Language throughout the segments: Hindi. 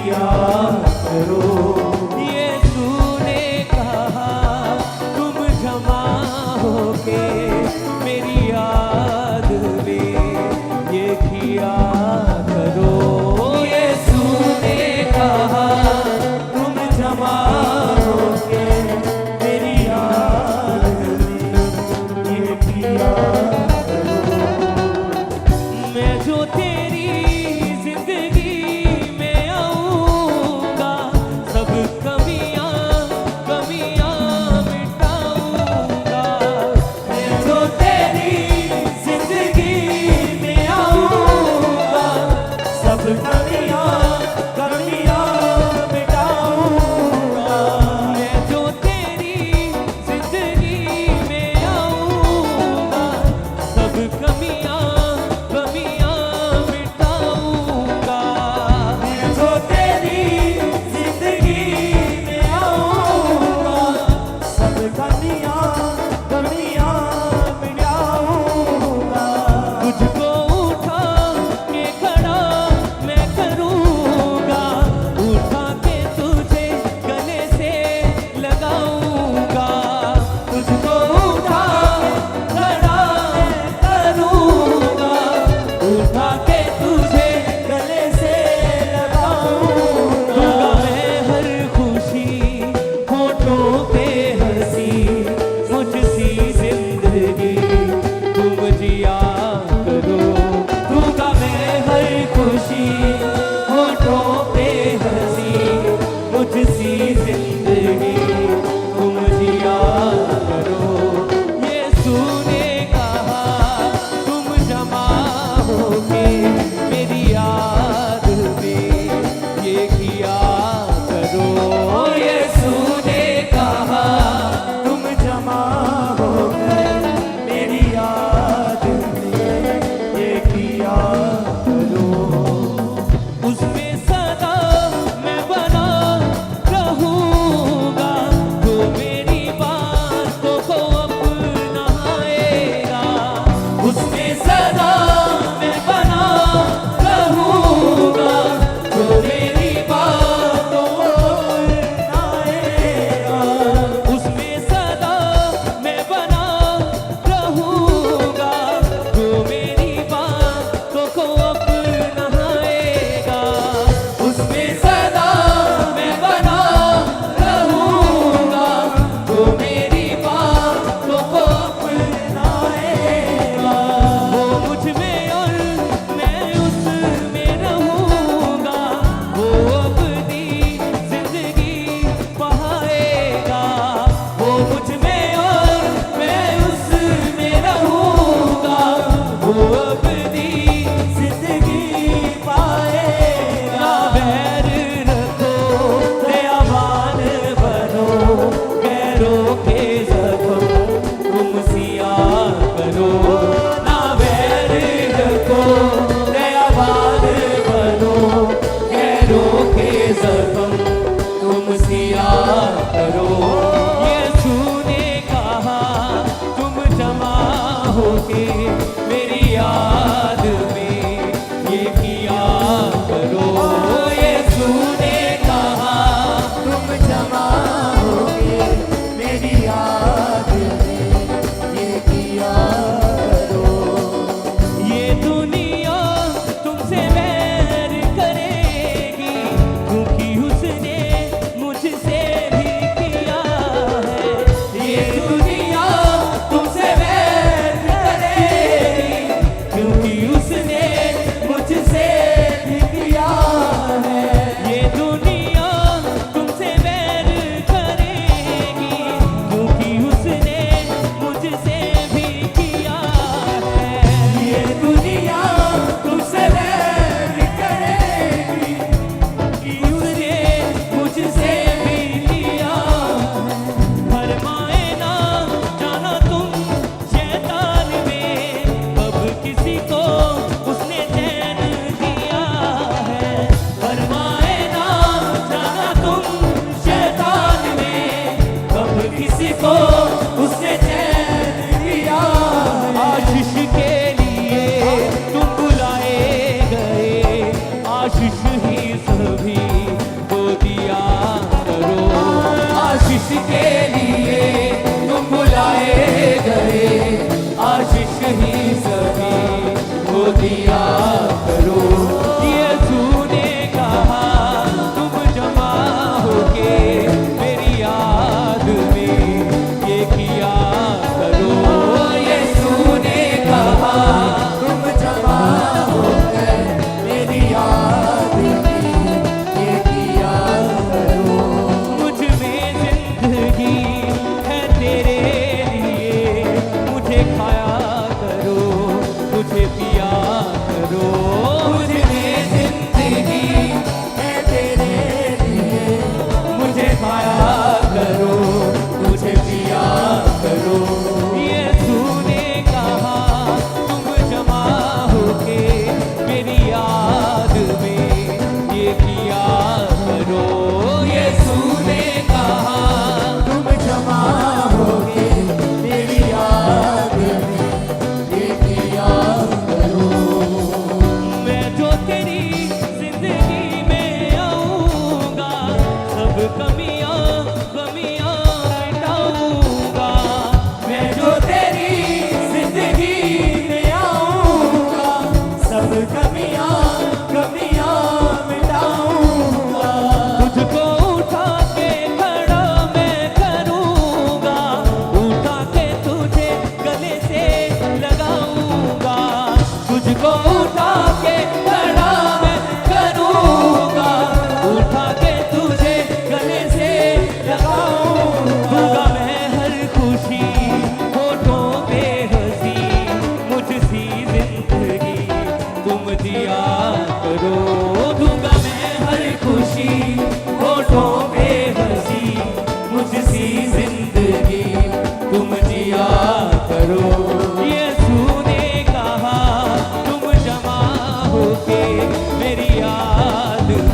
किया करो। यीशु ने कहा तुम जमा होके मेरी याद में ये किया करो। यीशु ने कहा तुम जमा होके मेरी याद में ये किया करो। मैं जो तेरी जिंदगी में आऊंगा सब कमियां मिटाऊंगा। मैं जो तेरी जिंदगी में आऊंगा सब कमियां मिटाऊंगा। मैं जो तेरी जिंदगी में आऊंगा सब कमियां मिटाऊंगा। मैं जो तेरी जिंदगी में आऊंगा सब कमियां मिटाऊंगा। तुझको उठा के खड़ा मैं करूंगा, उठा के तुझे गले से लगाऊंगा। तुझको उठा खड़ा मैं करूंगा, उठा के तुझे गले से लगाऊंगा। दूंगा मैं हर खुशी होठों पे हंसी, मुझसी जिंदगी तुम जिया करो। दूंगा मैं हर खुशी होठों पे हंसी, मुझसी जिंदगी तुम जिया करो। यीशु ने कहा तुम जमा होके मेरी याद में ये किया करो। यीशु ने कहा तुम जमा होकर मेरी याद में ये किया करो। उसमें सदा मैं बना रहूंगा, जो मेरी बातों को अपनाएगा। उसमें सदा मैं बना रहूंगा, जो मेरी बातों को अपनाएगा। उसमें सदा मैं बना रहूंगा, जो मेरी बातों को अपनाएगा। उसमें सदा मैं बना रहूंगा, जो मेरी बातों को अपनाएगा। वो मुझ में और मैं उसमें रहूंगा, वो अपनी जिंदगी बहाएगा। वो मुझ में और मैं उसमें रहूंगा, वो अपनी जिंदगी पाएगा। ना बैर रखो दयावान बनो, गैरों के जख्म तुम सिया करो। ना बैर रखो दयावान बनो, गैरों के जख्म तुम सिया करो। यीशु ने कहा तुम जमा होके मेरी याद में ये किया करो। यीशु ने कहा तुम जमा होके मेरी याद में ये किया करो। ये दुनिया तुमसे बैर करेगी, क्योंकि उसने मुझसे भी किया है। ये दुनिया तुमसे बैर करेगी, क्योंकि उसने मुझसे भी किया है। ये दुनिया तुमसे बैर करेगी, क्योंकि उसने मुझसे भी किया है। ये दुनिया तुमसे बैर करेगी, कि उसने मुझसे भी किया है। फरमाए ना जाना तुम शैतान में, कब किसी को उसने चैन दिया है। फरमाए ना जाना तुम शैतान में, कब किसी को उसने चैन दिया है। आशीष के लिए तुम बुलाए गए, आशीष ही सभी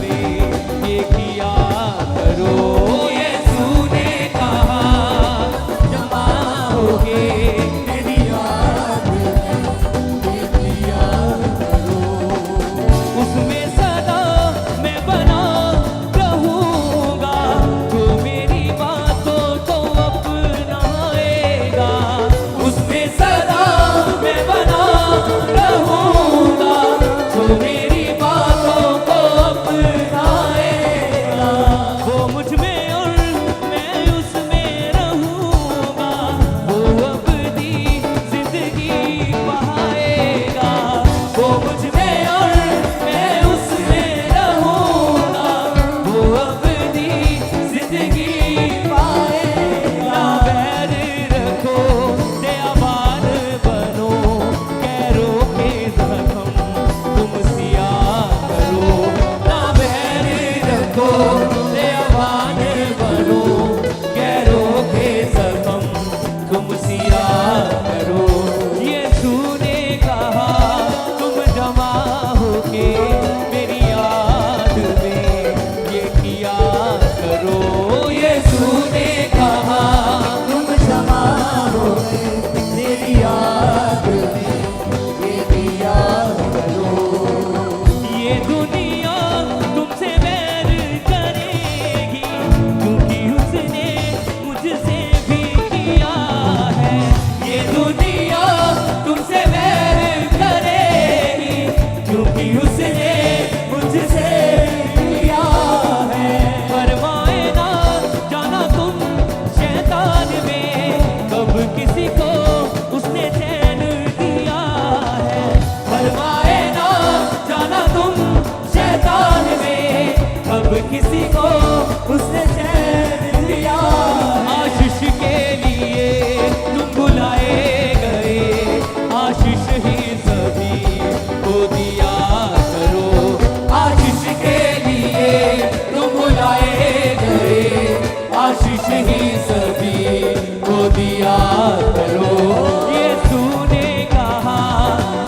में ये किया करो। यीशु ने कहा जमा होके मेरी याद में ये किया करो। उसमें सदा मैं बना रहूंगा, जो मेरी बातों को अपनाएगा। उसमें सदा मैं बना रहूंगा, जो मेरी बातों को अपनाएगा। वो मुझ में और मैं उसमें रहूंगा, वो अबदी जिंदगी पाएगा। वो मुझ में और मैं उसमें रहूंगा, वो अपनी जिंदगी पाएगा। ना बैर रखो दयावान बनो, गैरों के जख्म तुम सिया करो। ना बैर रखो दयावान बनो, गैरों के जख्म तुम सिया करो। यीशु ने कहा तुम जमा होके मेरी याद में ये किया करो। यीशु ने कहा तुम जमा होके मेरी याद में ये किया करो। ये दुनिया तुमसे बैर करेगी, क्योंकि उसने मुझसे भी किया है। ये दुनिया तुमसे बैर करेगी, क्योंकि उसने मुझसे किया है। फरमाए ना जाना तुम शैतान में, कब किसी को उसने चैन दिया है। फरमाए ना जाना तुम शैतान में, कब किसी को उसने चैन दिया है। आशीष के लिए तुम बुलाए गए, आशीष ही सभी को दिया करो। आशीष के लिए तुम बुलाए गए, आशीष ही सभी को दिया करो। यीशु ने कहा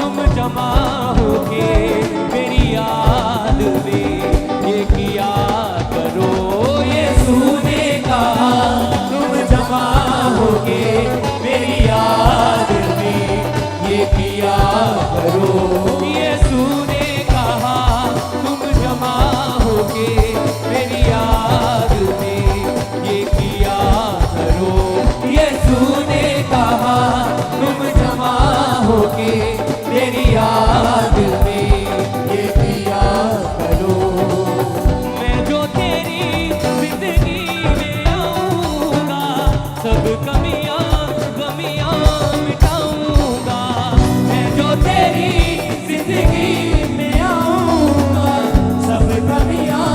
तुम जमा होके मेरी याद में ये किया करो। यीशु ने कहा तुम जमा होके मेरी याद में ये किया करो। यीशु ने कहा तुम जमा होके मेरी याद में ये किया करो। यीशु ने कहा तुम जमा होके मेरी याद में ये किया करो। मैं जो तेरी जिंदगी में आऊंगा, सब कमियां गमियां मिटाऊंगा। मैं जो तेरी जिंदगी में आऊंगा, सब कमियां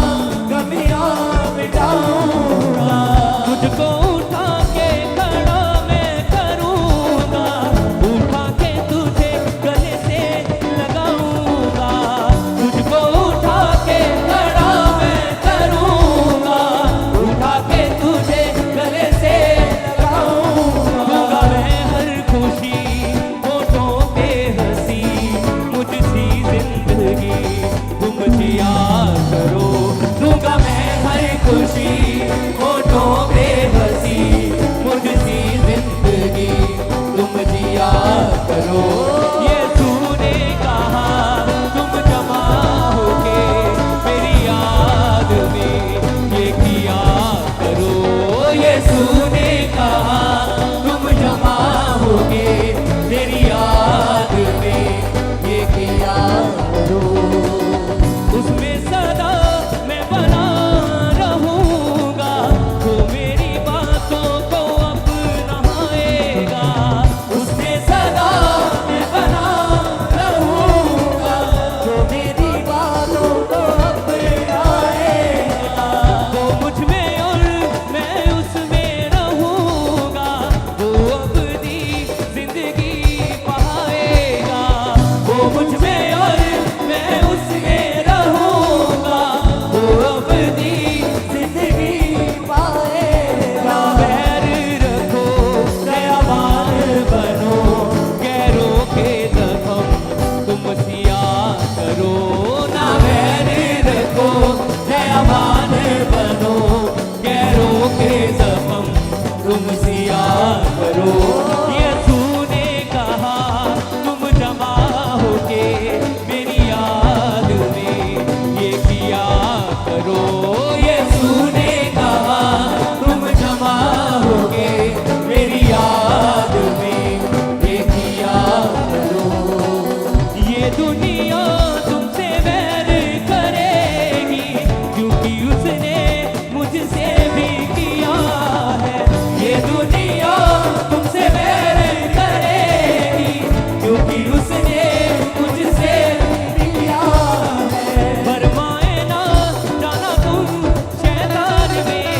कमियां मिटाऊंगा। तुझको उठा के खड़ा मैं करूंगा, उठा के तुझे गले से लगाऊंगा। तुझको उठा के खड़ा मैं करूंगा, उठा के तुझे गले से लगाऊंगा। दूंगा मैं हर खुशी, होठों पे हंसी, मुझसी जिंदगी तुम जिया करो। दूंगा मैं हर खुशी, करो। यीशु ने कहा तुम जमा होगे मेरी याद में, ये किया करो। ये दुनिया तुमसे वैर करेगी, क्योंकि उसने मुझसे भी किया है। ये दुनिया तुमसे वैर करेगी, क्योंकि उसने मुझसे भी किया है। फरमाए ना जाना तुम शैतान में,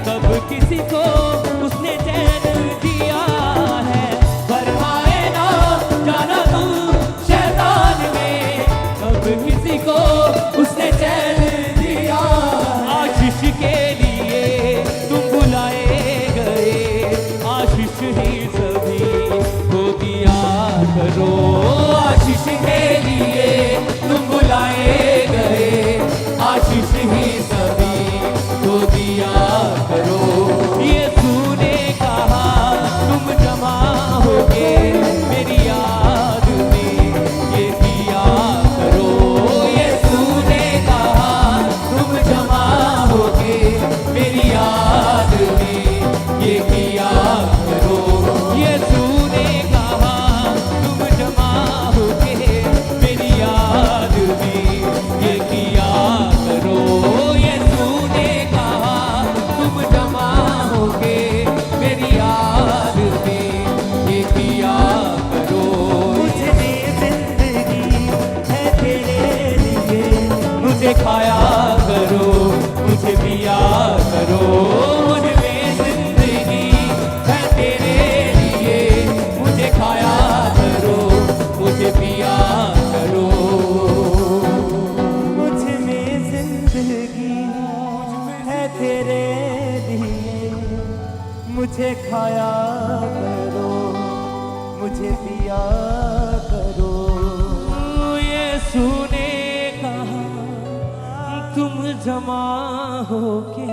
कब किसी को उसने चैन दिया है। फरमाए ना जाना तुम शैतान में, कब किसी को उसने चैन दिया। आशीष के लिए तुम बुलाए गए, आशीष ही सभी को दिया करो। आशीष के लिए तुम बुलाए गए, आशीष ही सभी को दिया करो। यीशु ने कहा तुम जमा होगे मेरी याद में, ये किया करो। यीशु ने कहा तुम जमा होगे मेरी याद में, ये किया करो। यीशु ने कहा तुम जमा होगे मेरी याद में, ये किया करो। यीशु ने कहा तुम जमा होगे मेरी याद में, ये किया करो। मुझे जिंदगी है तेरे लिए, मुझे खाया करो, मुझे पिया करो। मुझ में जिंदगी है तेरे लिए, मुझे खाया करो, मुझे पिया करो। मुझ में जिंदगी है तेरे लिए, मुझे खाया करो, मुझे पिया करो। यीशु ने कहा तुम जमा होके